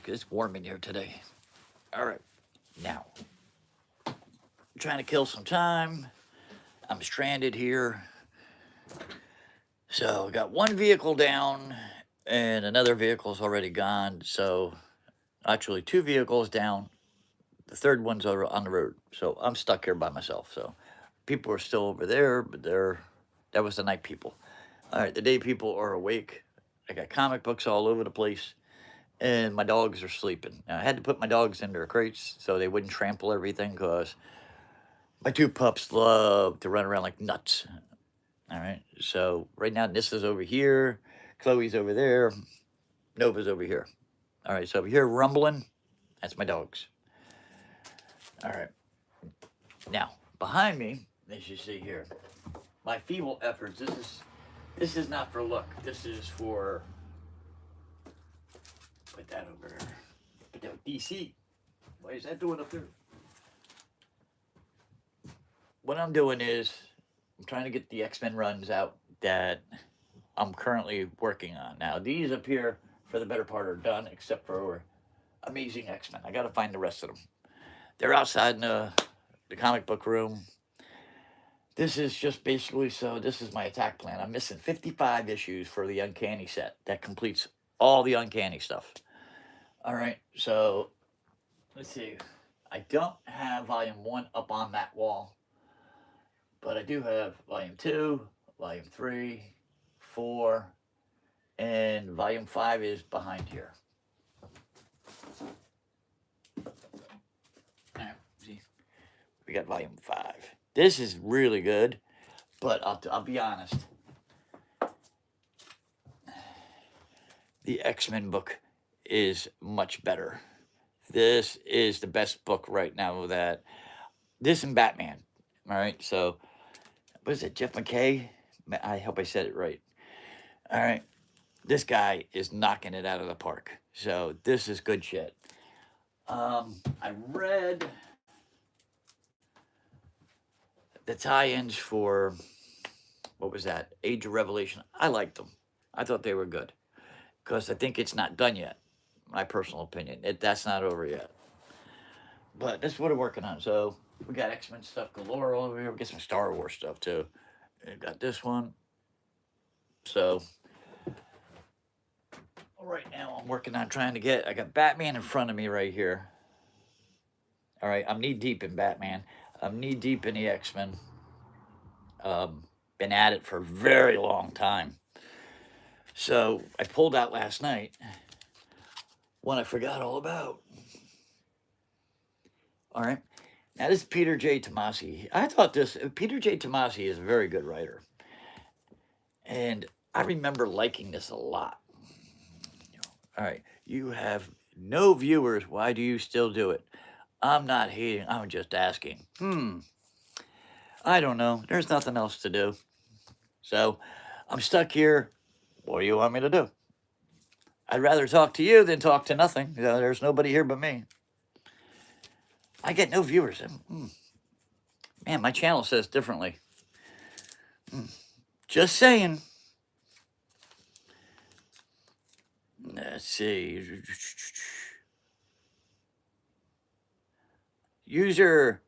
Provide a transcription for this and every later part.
It's warm in here today. All right, now I'm trying to kill some time. I'm stranded here, so I got one vehicle down, and another vehicle's already gone. So actually, two vehicles down. The third one's over on the road. So I'm stuck here by myself. So people are still over there, but that was the night people. All right, the day people are awake. I got comic books all over the place, and my dogs are sleeping. Now, I had to put my dogs in their crates so they wouldn't trample everything because my two pups love to run around like nuts. All right, so right now Nissa's over here, Chloe's over there, Nova's over here. All right, so if you hear rumbling, that's my dogs. All right, now behind me, as you see here, my feeble efforts. This is not for luck. This is for put that over there. Put that DC. Why is that doing up there? What I'm doing is I'm trying to get the X-Men runs out that I'm currently working on. Now these up here for the better part are done, except for Amazing X-Men. I got to find the rest of them. They're outside in the comic book room. This is just basically, so this is my attack plan. I'm missing 55 issues for the Uncanny set. That completes all the Uncanny stuff. All right, so let's see. I don't have volume 1 up on that wall, but I do have volume 2, volume 3, 4, and volume 5 is behind here. Now, see, we got volume 5. This is really good, but I'll be honest. The X-Men book is much better. This is the best book right now that this and Batman. All right, so what is it, Jeff McKay? I hope I said it right. All right, this guy is knocking it out of the park. So this is good shit. I read the tie-ins for what was that? Age of Revelation. I liked them. I thought they were good because I think it's not done yet. My personal opinion. That's not over yet. But that's what we're working on. So we got X-Men stuff galore over here. We got some Star Wars stuff too. We got this one. So right now I'm working on trying to get. I got Batman in front of me right here. All right, I'm knee deep in Batman. I'm knee deep in the X-Men. Been at it for a very long time. So I pulled out last night one I forgot all about. All right. Now this is Peter J. Tomasi. I thought Peter J. Tomasi is a very good writer. And I remember liking this a lot. All right. You have no viewers. Why do you still do it? I'm not hating. I'm just asking. I don't know. There's nothing else to do. So I'm stuck here. What do you want me to do? I'd rather talk to you than talk to nothing. There's nobody here but me. I get no viewers. Man, my channel says differently. Just saying. Let's see. User,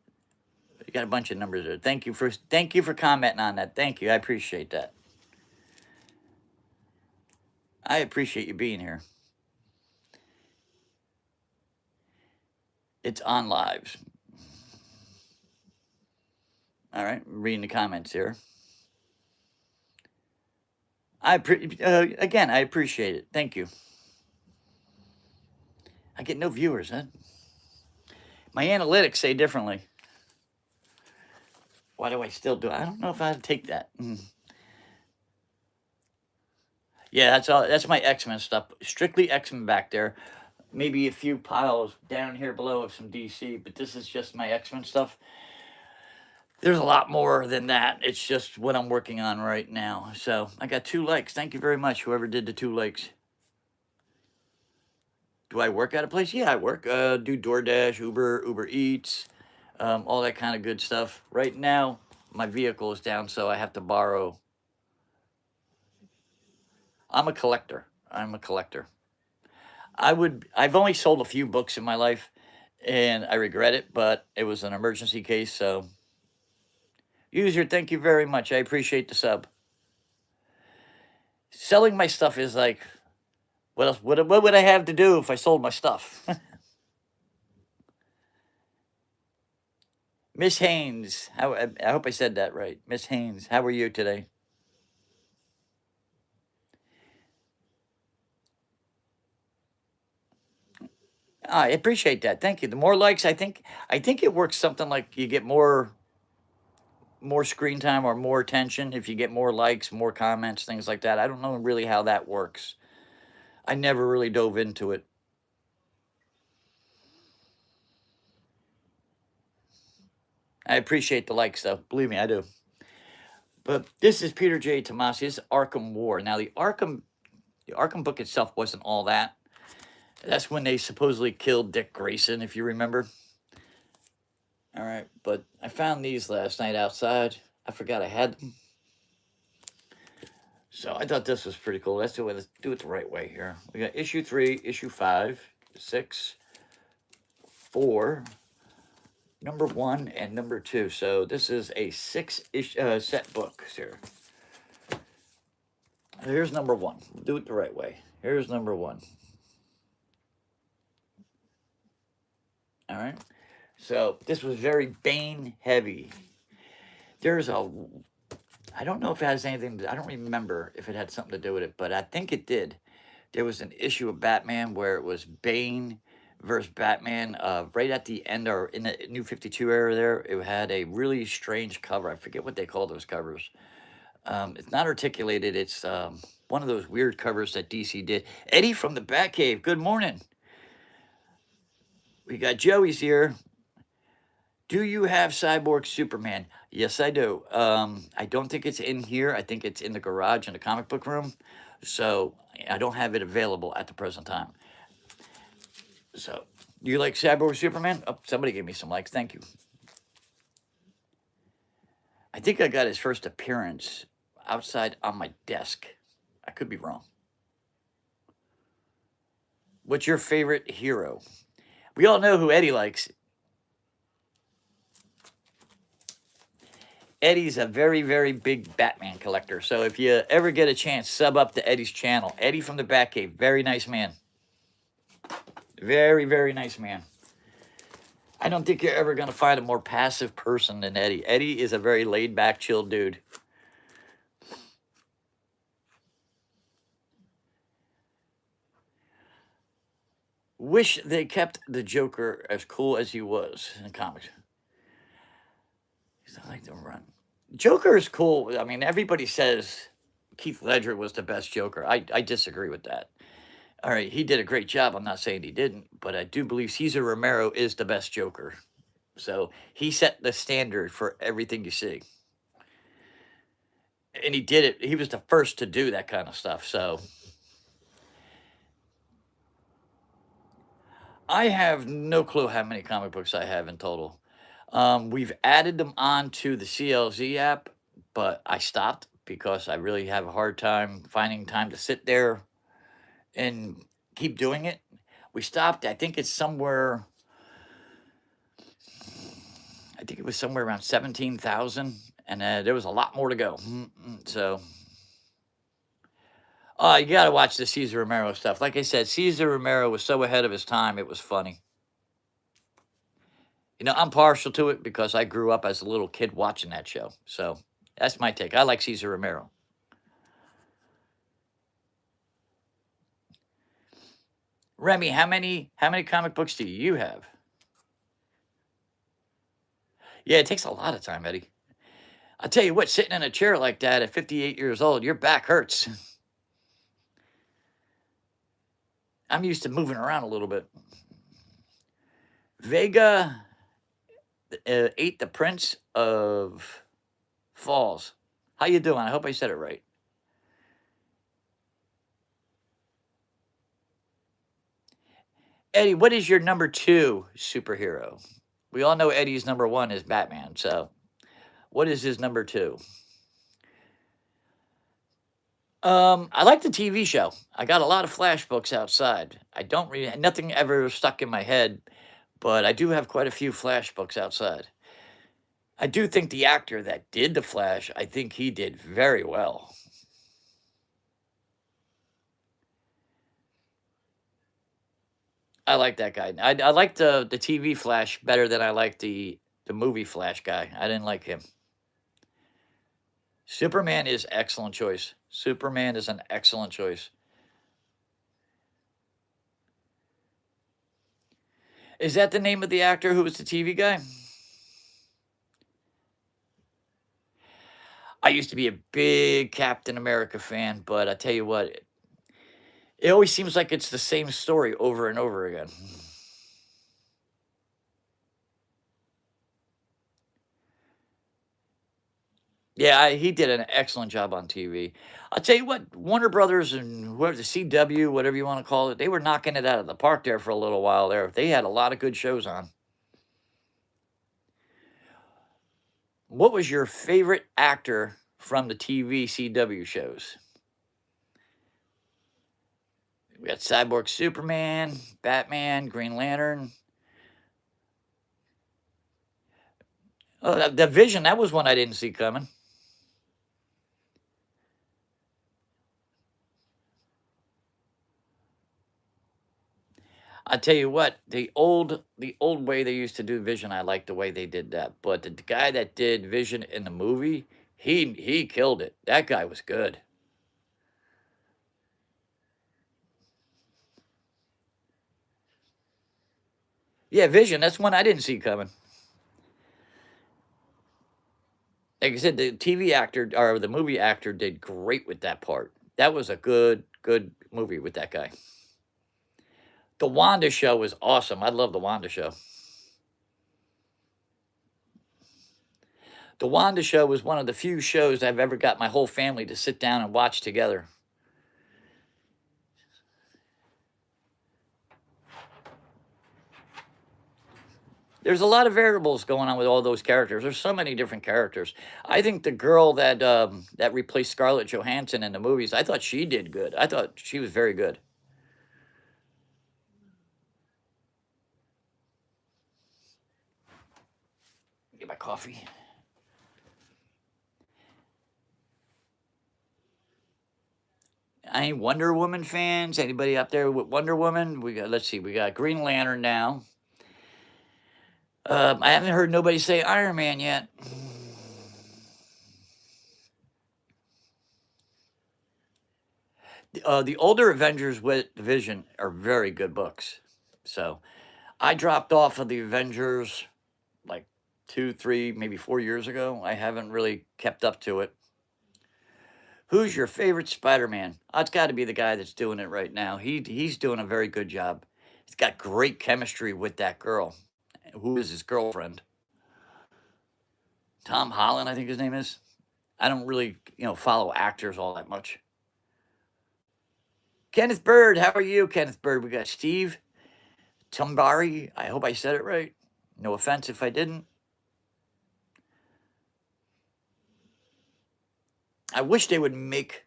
you got a bunch of numbers there. Thank you for commenting on that. Thank you. I appreciate that. I appreciate you being here. It's on lives. All right, reading the comments here. Again, I appreciate it. Thank you. I get no viewers, huh? My analytics say differently. Why do I still do it? I don't know if I had to take that. Yeah, that's all. That's my X-Men stuff. Strictly X-Men back there. Maybe a few piles down here below of some DC, but this is just my X-Men stuff. There's a lot more than that. It's just what I'm working on right now. So I got 2 likes. Thank you very much, whoever did the 2 likes. Do I work at a place? Yeah, I work. Do DoorDash, Uber Eats, all that kind of good stuff. Right now, my vehicle is down, so I have to borrow. I'm a collector. I've only sold a few books in my life, and I regret it, but it was an emergency case. So, user, thank you very much. I appreciate the sub. Selling my stuff is like, what else? What would I have to do if I sold my stuff? Miss Haynes, I hope I said that right. Miss Haynes, how are you today? I appreciate that. Thank you. The more likes, I think it works something like you get more screen time or more attention if you get more likes, more comments, things like that. I don't know really how that works. I never really dove into it. I appreciate the likes though. Believe me, I do. But this is Peter J. Tomasi. This is Arkham War. Now the Arkham book itself wasn't all that. That's when they supposedly killed Dick Grayson, if you remember. All right, but I found these last night outside. I forgot I had them. So I thought this was pretty cool. Let's do it the right way here. We got issue 3, issue 5, 6, 4, number 1, and number 2. So this is a 6-ish set book here. Here's number 1. Do it the right way. Here's number 1. All right. So this was very Bane heavy. I don't know if it has anything. I don't remember if it had something to do with it, but I think it did. There was an issue of Batman where it was Bane versus Batman. Right at the end, or in the New 52 era, there it had a really strange cover. I forget what they call those covers. It's not articulated. It's one of those weird covers that DC did. Eddie from the Batcave. Good morning. We got Joey's here. Do you have Cyborg Superman? Yes, I do. I don't think it's in here. I think it's in the garage in the comic book room. So I don't have it available at the present time. So, do you like Cyborg Superman? Oh, somebody gave me some likes. Thank you. I think I got his first appearance outside on my desk. I could be wrong. What's your favorite hero? We all know who Eddie likes. Eddie's a very, very big Batman collector. So if you ever get a chance, sub up to Eddie's channel. Eddie from the Batcave. Very nice man. Very, very nice man. I don't think you're ever going to find a more passive person than Eddie. Eddie is a very laid-back, chill dude. Wish they kept the Joker as cool as he was in the comics. I like to run. Joker is cool. I mean, everybody says Heath Ledger was the best Joker. I disagree with that. All right, he did a great job. I'm not saying he didn't, but I do believe Cesar Romero is the best Joker. So he set the standard for everything you see. And he did it. He was the first to do that kind of stuff. So I have no clue how many comic books I have in total. We've added them onto the CLZ app, but I stopped because I really have a hard time finding time to sit there and keep doing it. We stopped. I think it's somewhere. I think it was somewhere around 17,000, and there was a lot more to go. So, you got to watch the Cesar Romero stuff. Like I said, Cesar Romero was so ahead of his time, it was funny. You know, I'm partial to it because I grew up as a little kid watching that show. So that's my take. I like Cesar Romero. Remy, how many comic books do you have? Yeah, it takes a lot of time, Eddie. I'll tell you what, sitting in a chair like that at 58 years old, your back hurts. I'm used to moving around a little bit. Vega ate the Prince of Falls. How you doing? I hope I said it right. Eddie, what is your number 2 superhero? We all know Eddie's number 1 is Batman. So, what is his number 2? I like the TV show. I got a lot of Flash books outside. I don't read nothing ever stuck in my head, but I do have quite a few Flash books outside. I do think the actor that did the Flash, I think he did very well. I like that guy. I like the TV Flash better than I like the movie Flash guy. I didn't like him. Superman is excellent choice. Superman is an excellent choice. Is that the name of the actor who was the TV guy? I used to be a big Captain America fan, but I tell you what, it always seems like it's the same story over and over again. Yeah, he did an excellent job on TV. I'll tell you what, Warner Brothers and whoever the CW, whatever you want to call it, they were knocking it out of the park there for a little while there. They had a lot of good shows on. What was your favorite actor from the TV CW shows? We got Cyborg Superman, Batman, Green Lantern. Oh, the Vision, that was one I didn't see coming. I tell you what, the old way they used to do Vision, I like the way they did that. But the guy that did Vision in the movie, he killed it. That guy was good. Yeah, Vision, that's one I didn't see coming. Like I said, the TV actor or the movie actor did great with that part. That was a good movie with that guy. The Wanda show was awesome. I love the Wanda show. The Wanda show was one of the few shows I've ever got my whole family to sit down and watch together. There's a lot of variables going on with all those characters. There's so many different characters. I think the girl that replaced Scarlett Johansson in the movies, I thought she did good. I thought she was very good. Get my coffee. Any Wonder Woman fans? Anybody up there with Wonder Woman? We got. Let's see. We got Green Lantern now. I haven't heard nobody say Iron Man yet. The older Avengers with Vision are very good books. So I dropped off of the Avengers like 2, 3, maybe 4 years ago. I haven't really kept up to it. Who's your favorite Spider-Man? Oh, it's got to be the guy that's doing it right now. He's doing a very good job. He's got great chemistry with that girl, who is his girlfriend. Tom Holland, I think his name is. I don't really, follow actors all that much. Kenneth Bird, how are you, Kenneth Bird? We got Steve Tumbari. I hope I said it right. No offense if I didn't. I wish they would make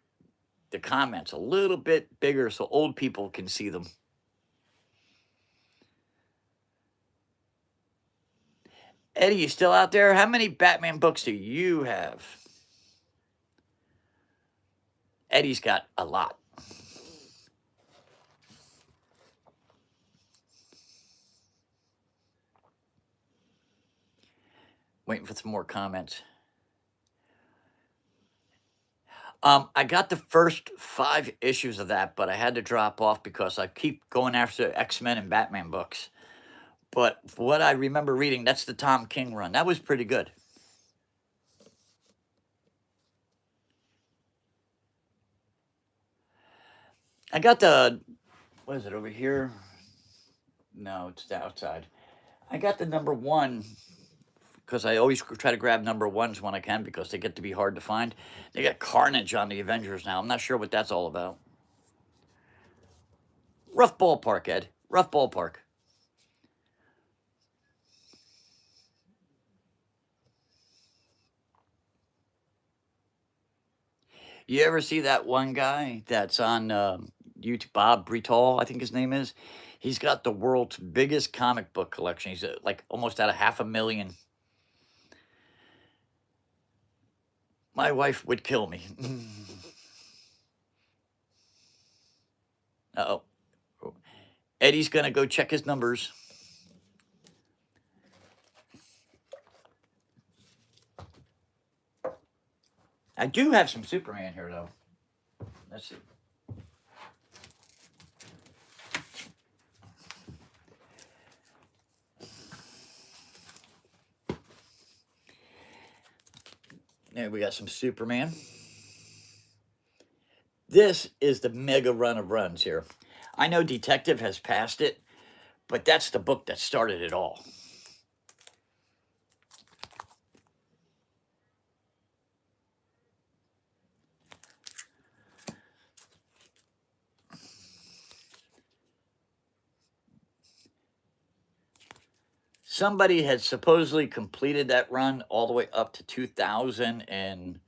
the comments a little bit bigger so old people can see them. Eddie, you still out there? How many Batman books do you have? Eddie's got a lot. Waiting for some more comments. I got the first 5 issues of that, but I had to drop off because I keep going after X-Men and Batman books. But what I remember reading, that's the Tom King run. That was pretty good. I got what is it over here? No, it's outside. I got the number 1 because I always try to grab number 1s when I can because they get to be hard to find. They got Carnage on the Avengers now. I'm not sure what that's all about. Rough ballpark, Ed. Rough ballpark. You ever see that one guy that's on YouTube, Bob Britall, I think his name is? He's got the world's biggest comic book collection. He's like almost at a 500,000. My wife would kill me. Uh-oh. Eddie's going to go check his numbers. I do have some Superman here, though. Let's see. There, we got some Superman. This is the mega run of runs here. I know Detective has passed it, but that's the book that started it all. Somebody had supposedly completed that run all the way up to 2000 and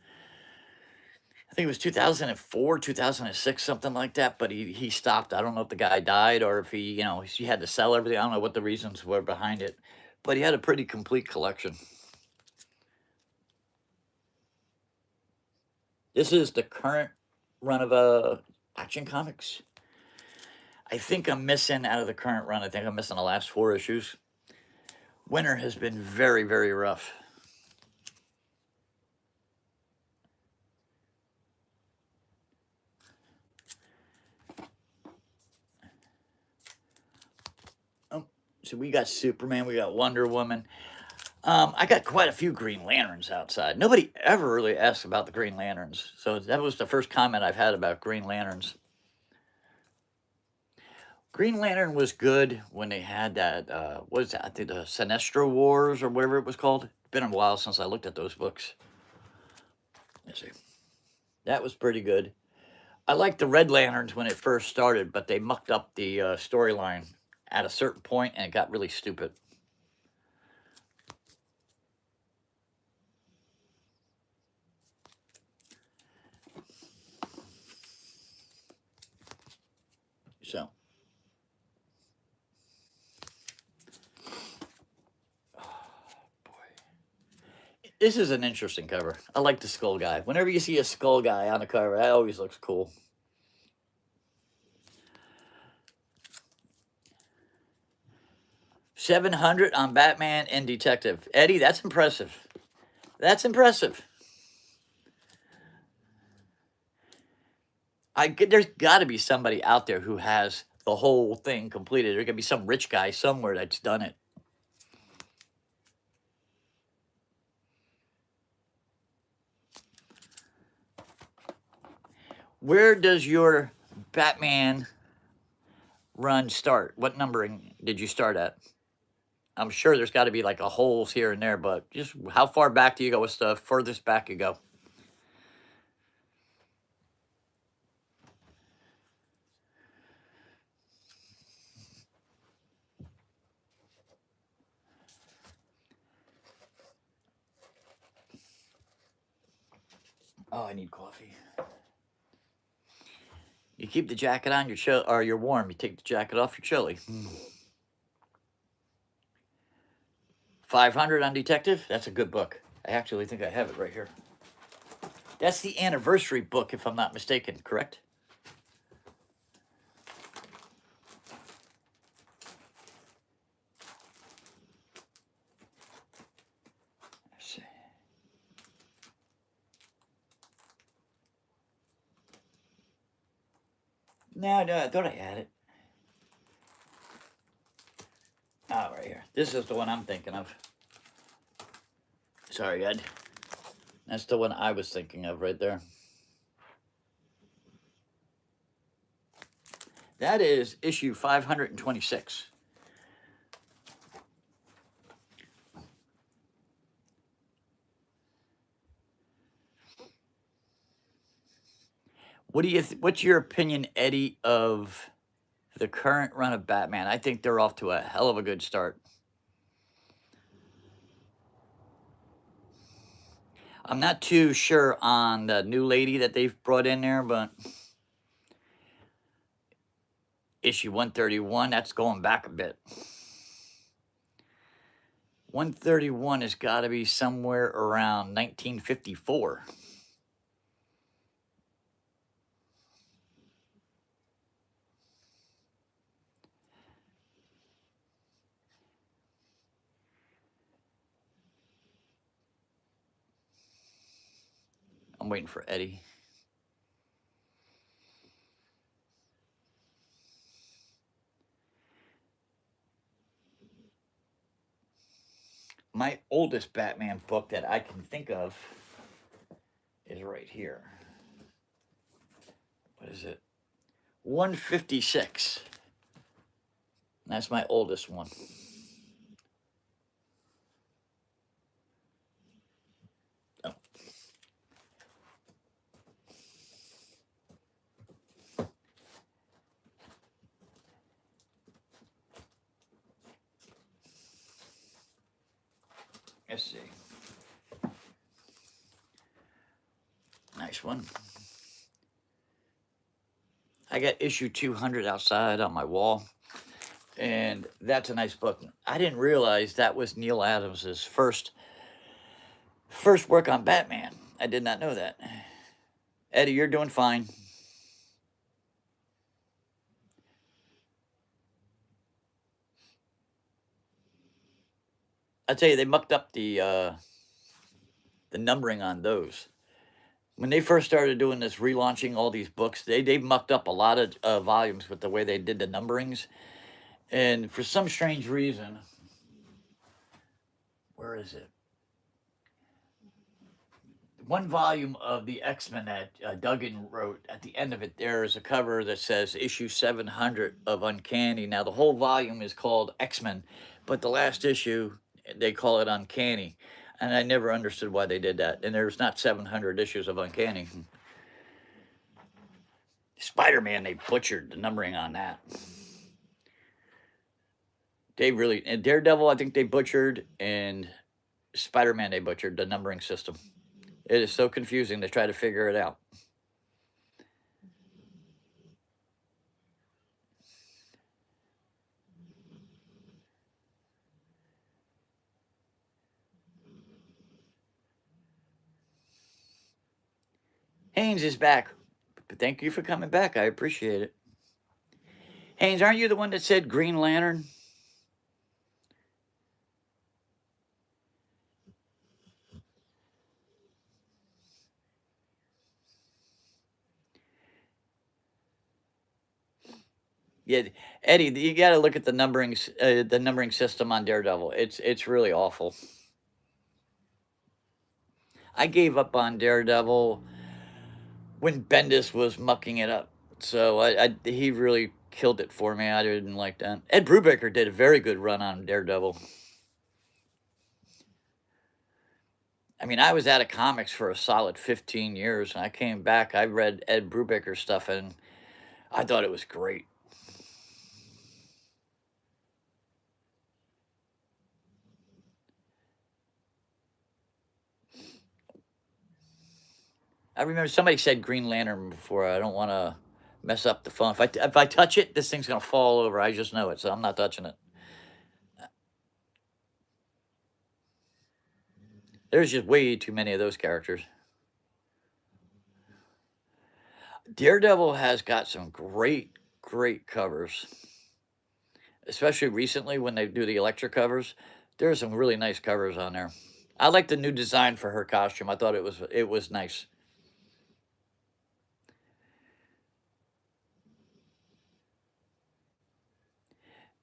I think it was 2004, 2006, something like that, but he stopped. I don't know if the guy died or if he had to sell everything. I don't know what the reasons were behind it, but he had a pretty complete collection. This is the current run of Action Comics. I think I'm missing out of the current run. I think I'm missing the last 4 issues. Winter has been very, very rough. Oh, so we got Superman, we got Wonder Woman. I got quite a few Green Lanterns outside. Nobody ever really asked about the Green Lanterns. So that was the first comment I've had about Green Lanterns. Green Lantern was good when they had that, what is that? I think the Sinestro Wars or whatever it was called. It's been a while since I looked at those books. Let's see. That was pretty good. I liked the Red Lanterns when it first started, but they mucked up the storyline at a certain point and it got really stupid. So, this is an interesting cover. I like the skull guy. Whenever you see a skull guy on a cover, that always looks cool. $700 on Batman and Detective. Eddie, that's impressive. That's impressive. There's got to be somebody out there who has the whole thing completed. There's got to be some rich guy somewhere that's done it. Where does your Batman run start? What numbering did you start at? I'm sure there's got to be like a holes here and there, but just how far back do you go? What's the furthest back you go? Oh, I need coffee. You keep the jacket on, you're chill, or you're warm. You take the jacket off, you're chilly. 500 on Detective. That's a good book. I actually think I have it right here. That's the anniversary book, if I'm not mistaken, correct? Let's see. No, I thought I had it. Oh, right here. This is the one I'm thinking of. Sorry, Ed. That's the one I was thinking of right there. That is issue 526. What's your opinion, Eddie, of the current run of Batman? I think they're off to a hell of a good start. I'm not too sure on the new lady that they've brought in there, but issue 131, that's going back a bit. 131 has got to be somewhere around 1954. I'm waiting for Eddie. My oldest Batman book that I can think of is right here. What is it? 156. That's my oldest one. Oh. Let's see. Nice one. I got issue 200 outside on my wall, and that's a nice book. I didn't realize that was Neil Adams's first work on Batman. I did not know that. Eddie, you're doing fine. I tell you, they mucked up the numbering on those. When they first started doing this, relaunching all these books, they mucked up a lot of volumes with the way they did the numberings. And for some strange reason, where is it? One volume of the X-Men that Duggan wrote, at the end of it, there is a cover that says issue 700 of Uncanny. Now, the whole volume is called X-Men, but the last issue, they call it Uncanny. And I never understood why they did that. And there's not 700 issues of Uncanny. Spider-Man, they butchered the numbering on that. They really, and Daredevil, I think they butchered, and Spider-Man, they butchered the numbering system. It is so confusing to try to figure it out. Haynes is back. But thank you for coming back. I appreciate it. Haynes, aren't you the one that said Green Lantern? Yeah, Eddie, you got to look at the numbering system on Daredevil. It's really awful. I gave up on Daredevil when Bendis was mucking it up. So he really killed it for me. I didn't like that. Ed Brubaker did a very good run on Daredevil. I mean, I was out of comics for a solid 15 years, and I came back. I read Ed Brubaker stuff, and I thought it was great. I remember somebody said Green Lantern before. I don't want to mess up the phone. If I touch it, this thing's gonna fall over. I just know it, so I'm not touching it. There's just way too many of those characters. Daredevil has got some great covers, especially recently when they do the Elektra covers. There's some really nice covers on there. I like the new design for her costume. I thought it was nice.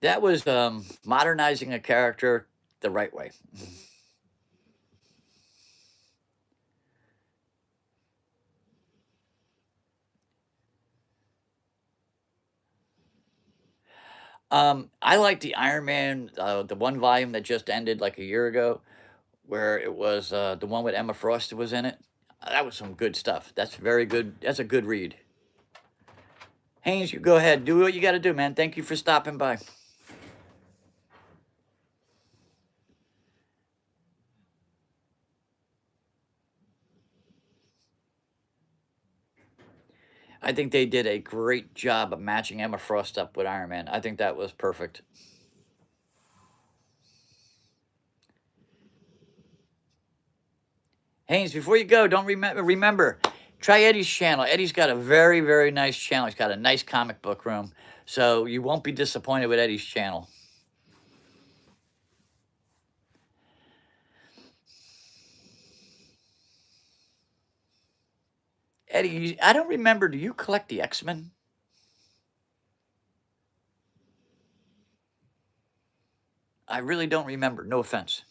That was modernizing a character the right way. I like the Iron Man, the one volume that just ended like a year ago, where it was the one with Emma Frost was in it. That was some good stuff. That's very good. That's a good read. Haynes, you go ahead. Do what you got to do, man. Thank you for stopping by. I think they did a great job of matching Emma Frost up with Iron Man. I think that was perfect. Haynes, before you go, don't remember, try Eddie's channel. Eddie's got a very, very nice channel. He's got a nice comic book room, so you won't be disappointed with Eddie's channel. Eddie, I don't remember. Do you collect the X-Men? I really don't remember. No offense.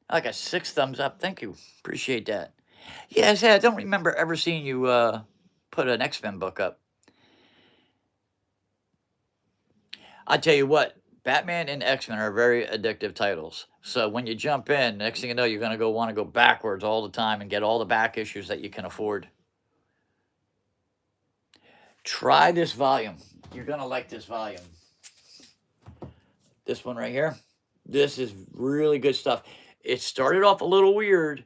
I got 6 thumbs up. Thank you. Appreciate that. Yes, I don't remember ever seeing you put an X-Men book up. I tell you what, Batman and X-Men are very addictive titles. So when you jump in, next thing you know, you're going to want to go backwards all the time and get all the back issues that you can afford. Try this volume. You're going to like this volume. This one right here. This is really good stuff. It started off a little weird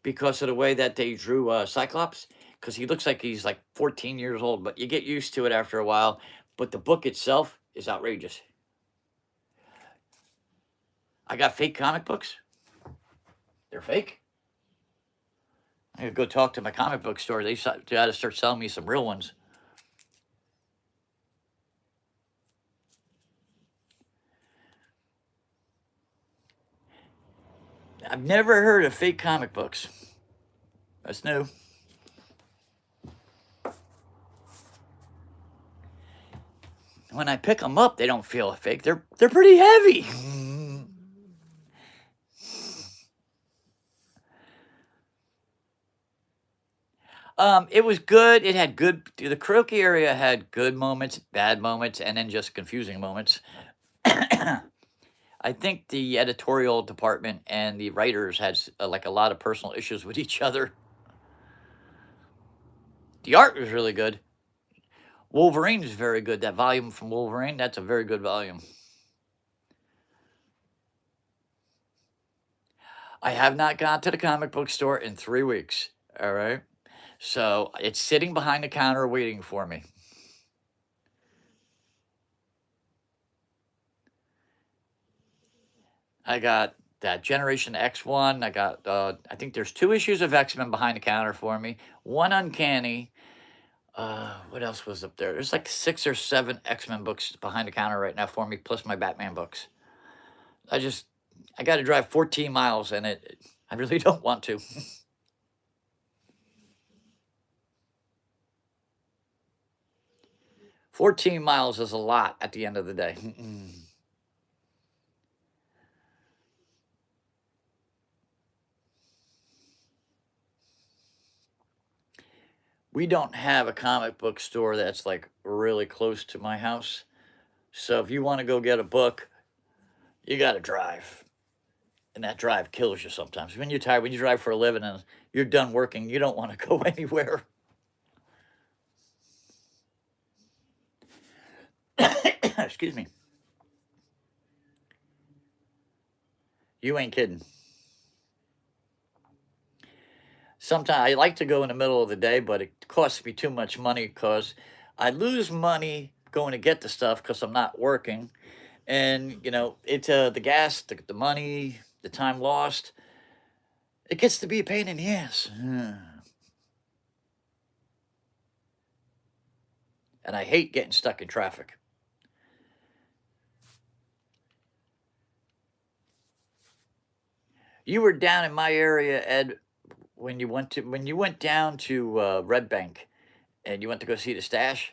because of the way that they drew Cyclops, because he looks like he's like 14 years old, but you get used to it after a while. But the book itself is outrageous. I got fake comic books. They're fake. I gotta go talk to my comic book store. They got to start selling me some real ones. I've never heard of fake comic books. That's new. When I pick them up, they don't feel fake. They're pretty heavy. It was good. It had good. The karaoke area had good moments, bad moments, and then just confusing moments. I think the editorial department and the writers had like a lot of personal issues with each other. The art was really good. Wolverine is very good. That volume from Wolverine, that's a very good volume. I have not gone to the comic book store in 3 weeks. All right. So it's sitting behind the counter waiting for me. I got that Generation X one. I got, I think there's 2 issues of X-Men behind the counter for me. 1 Uncanny. What else was up there? There's like 6 or 7 X-Men books behind the counter right now for me, plus my Batman books. I got to drive 14 miles, and I really don't want to. 14 miles is a lot at the end of the day. We don't have a comic book store that's like really close to my house. So if you want to go get a book, you got to drive. And that drive kills you sometimes. When you're tired, when you drive for a living and you're done working, you don't want to go anywhere. Excuse me. You ain't kidding. Sometimes I like to go in the middle of the day, but it costs me too much money because I lose money going to get the stuff because I'm not working. And, you know, it's the gas, the money, the time lost. It gets to be a pain in the ass. And I hate getting stuck in traffic. You were down in my area, Ed, when you went down to Red Bank and you went to go see the stash.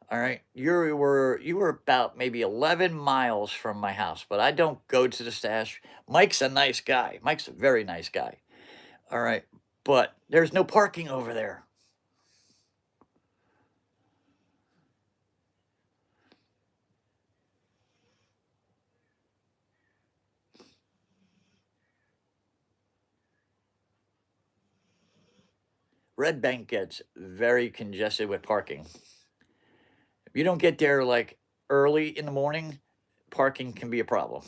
All right, you were about maybe 11 miles from my house, but I don't go to the stash. Mike's a nice guy. Mike's a very nice guy. All right, but there's no parking over there. Red Bank gets very congested with parking. If you don't get there like early in the morning, parking can be a problem.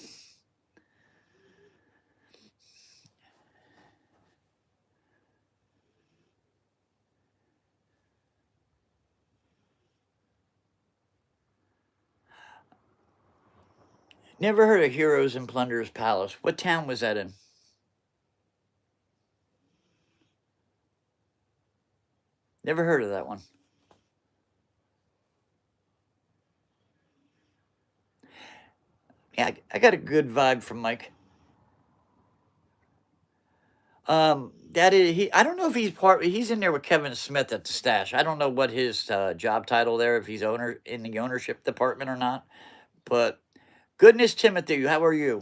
Never heard of Heroes and Plunderers Palace. What town was that in? Never heard of that one. Yeah, I got a good vibe from Mike. That is he. I don't know if he's part. He's in there with Kevin Smith at the stash. I don't know what his job title there, if he's owner in the ownership department or not. But goodness, Timothy, how are you?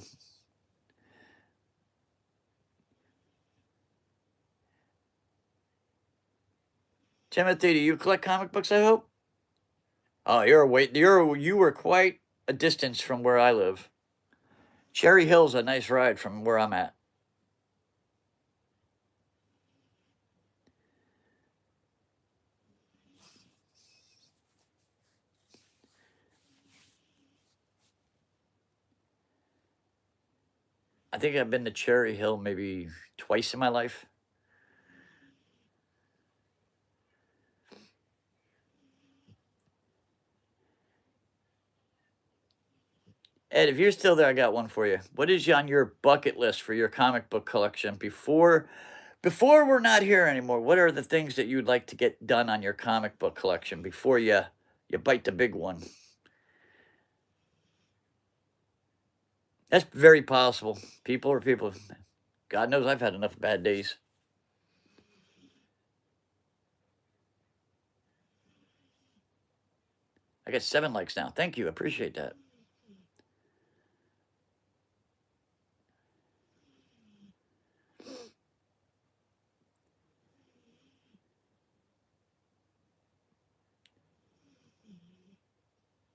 Timothy, do you collect comic books? I hope. Oh, you were quite a distance from where I live. Cherry Hill's a nice ride from where I'm at. I think I've been to Cherry Hill maybe twice in my life. Ed, if you're still there, I got one for you. What is on your bucket list for your comic book collection before we're not here anymore? What are the things that you'd like to get done on your comic book collection before you bite the big one? That's very possible. People are people. God knows I've had enough bad days. I got 7 likes now. Thank you. Appreciate that.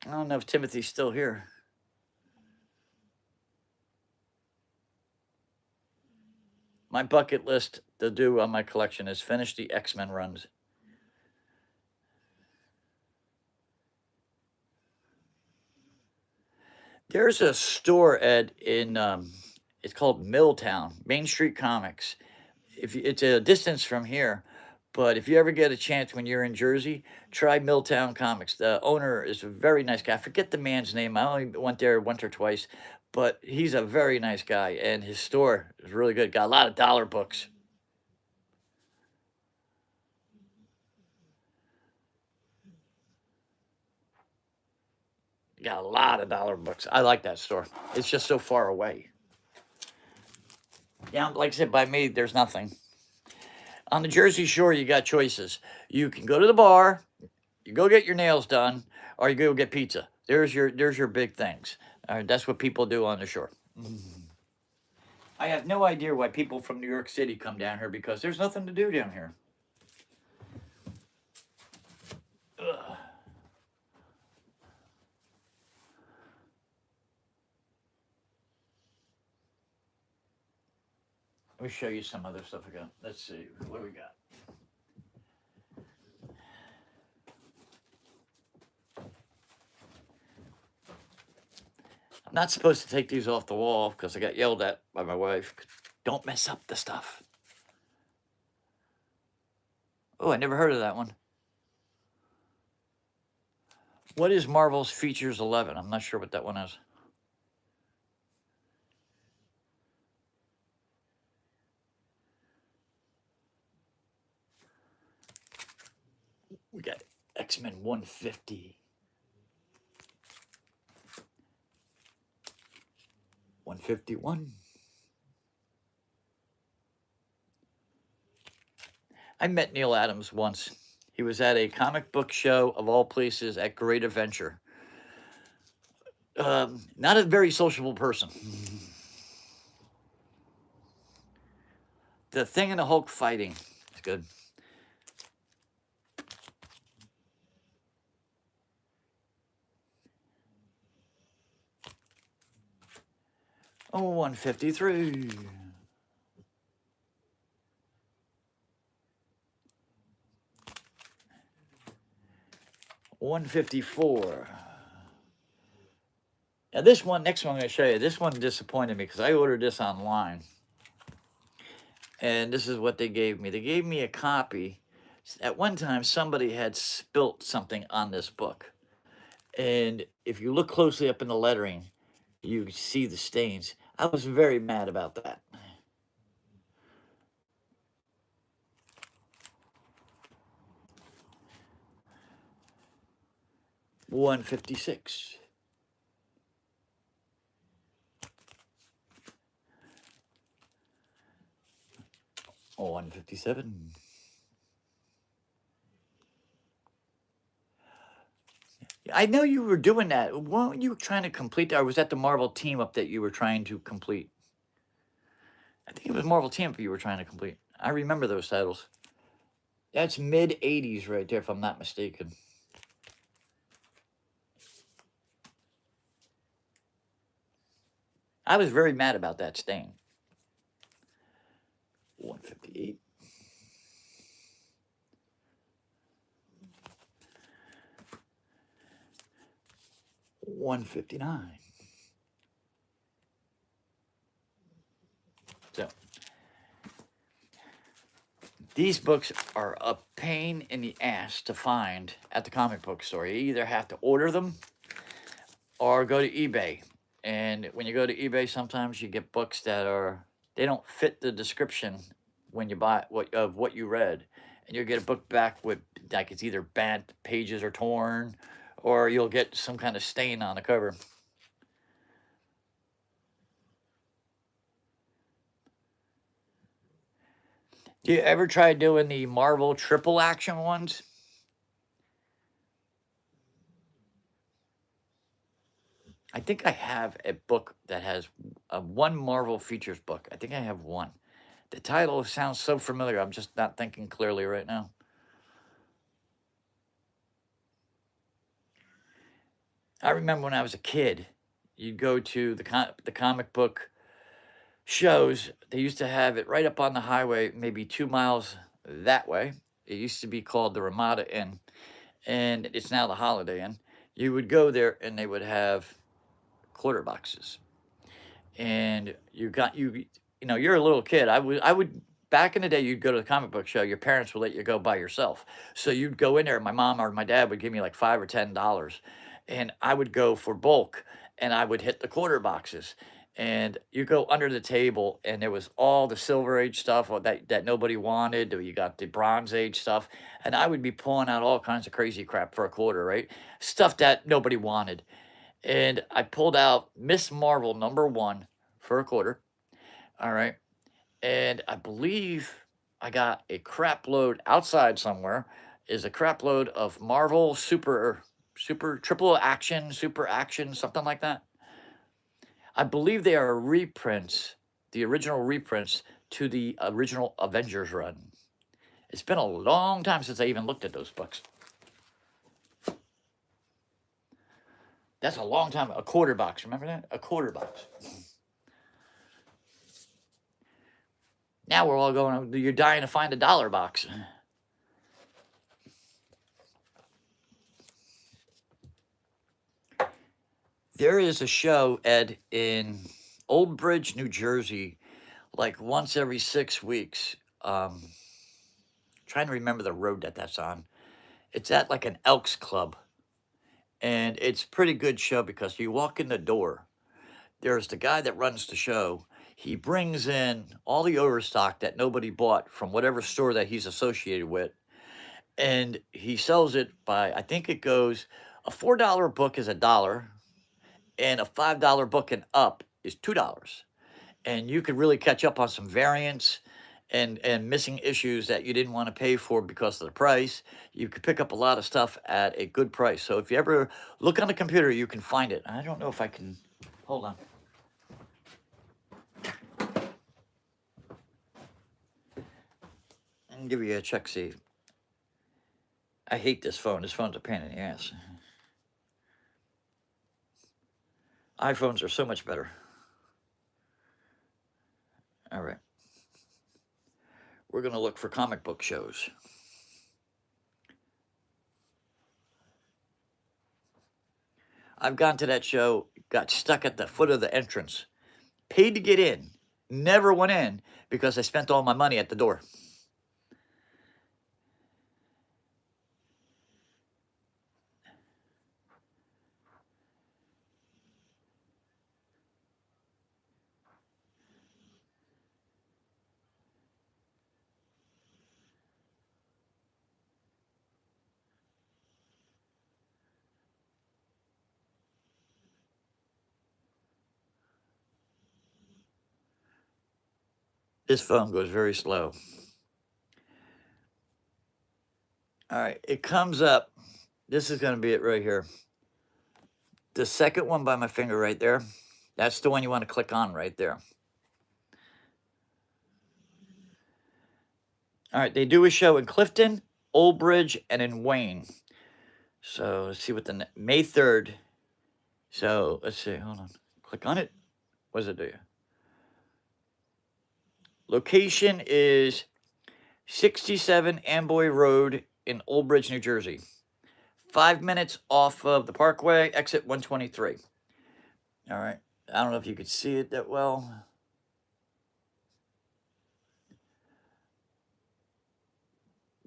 I don't know if Timothy's still here. My bucket list to do on my collection is finish the X-Men runs. There's a store, Ed, in it's called Milltown, Main Street Comics. It's a distance from here, but if you ever get a chance when you're in Jersey, try Milltown Comics. The owner is a very nice guy. I forget the man's name. I only went there once or twice, but he's a very nice guy, and his store is really good. Got a lot of dollar books. Got a lot of dollar books. I like that store. It's just so far away. Yeah, like I said, by me, there's nothing. On the Jersey Shore, you got choices. You can go to the bar, you go get your nails done, or you go get pizza. There's your big things. That's what people do on the shore. I have no idea why people from New York City come down here because there's nothing to do down here. Ugh. Let me show you some other stuff I got. Let's see. What do we got? I'm not supposed to take these off the wall because I got yelled at by my wife. Don't mess up the stuff. Oh, I never heard of that one. What is Marvel's Features 11? I'm not sure what that one is. We got X-Men 150. 151. I met Neil Adams once. He was at a comic book show of all places at Great Adventure. Not a very sociable person. The Thing and the Hulk fighting. It's good. Oh, 153. 154. Now this one, next one I'm going to show you, this one disappointed me because I ordered this online. And this is what they gave me. They gave me a copy. At one time, somebody had spilt something on this book. And if you look closely up in the lettering, you see the stains. I was very mad about that. $156. $157. I know you were doing that. Weren't you trying to complete that? Or was that the Marvel Team Up that you were trying to complete? I think it was Marvel Team Up you were trying to complete. I remember those titles. That's mid-80s right there, if I'm not mistaken. I was very mad about that stain. 158. $159. So these books are a pain in the ass to find at the comic book store. You either have to order them or go to eBay. And when you go to eBay, sometimes you get books that they don't fit the description when you buy what you read. And you'll get a book back with, like, it's either bad pages or torn, or you'll get some kind of stain on the cover. Do you ever try doing the Marvel triple action ones? I think I have a book that has one Marvel Features book. I think I have one. The title sounds so familiar. I'm just not thinking clearly right now. I remember when I was a kid, you'd go to the comic book shows. They used to have it right up on the highway, maybe 2 miles that way. It used to be called the Ramada Inn, and it's now the Holiday Inn. You would go there, and they would have quarter boxes, and you're a little kid. I would back in the day, you'd go to the comic book show. Your parents would let you go by yourself, so you'd go in there. My mom or my dad would give me like $5 or $10, and I would go for bulk, and I would hit the quarter boxes. And you go under the table, and there was all the Silver Age stuff that nobody wanted. Or you got the Bronze Age stuff, and I would be pulling out all kinds of crazy crap for a quarter, right? Stuff that nobody wanted. And I pulled out Miss Marvel #1 for a quarter. All right. And I believe I got a crap load outside somewhere, is a crap load of Marvel super triple action, super action, something like that. I believe they are reprints, the original reprints to the original Avengers run. It's been a long time since I even looked at those books. That's a long time. A quarter box. Remember that? A quarter box. Now we're all going, you're dying to find a dollar box. There is a show, Ed, in Old Bridge, New Jersey, like once every 6 weeks. Trying to remember the road that's on. It's at like an Elks Club. And it's a pretty good show because you walk in the door. There's the guy that runs the show. He brings in all the overstock that nobody bought from whatever store that he's associated with. And he sells it by, I think it goes, a $4 book is $1, and a $5 book and up is $2. And you could really catch up on some variants and missing issues that you didn't want to pay for because of the price. You could pick up a lot of stuff at a good price. So if you ever look on the computer, you can find it. I don't know if I can, hold on. I can give you a check, see. I hate this phone. This phone's a pain in the ass. iPhones are so much better. All right. We're going to look for comic book shows. I've gone to that show, got stuck at the foot of the entrance, paid to get in, never went in because I spent all my money at the door. This phone goes very slow. All right, it comes up. This is going to be it right here. The second one by my finger right there. That's the one you want to click on right there. All right, they do a show in Clifton, Old Bridge, and in Wayne. So let's see what the May 3rd. So let's see. Hold on. Click on it. What does it do? Location is 67 Amboy Road in Old Bridge, New Jersey. 5 minutes off of the Parkway, exit 123. All right. I don't know if you could see it that well.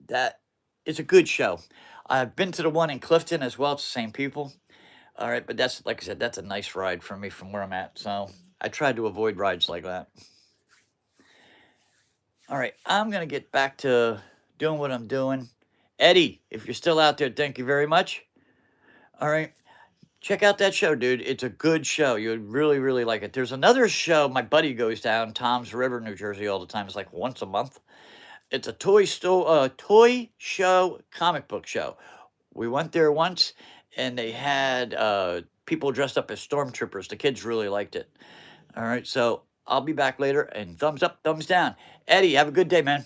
That is a good show. I've been to the one in Clifton as well. It's the same people. All right, but that's, like I said, that's a nice ride for me from where I'm at. So I tried to avoid rides like that. All right, I'm going to get back to doing what I'm doing. Eddie, if you're still out there, thank you very much. All right, check out that show, dude. It's a good show. You'd really, really like it. There's another show my buddy goes down, Tom's River, New Jersey, all the time. It's like once a month. It's a toy show, comic book show. We went there once, and they had people dressed up as stormtroopers. The kids really liked it. All right, so I'll be back later, and thumbs up, thumbs down. Eddie, have a good day, man.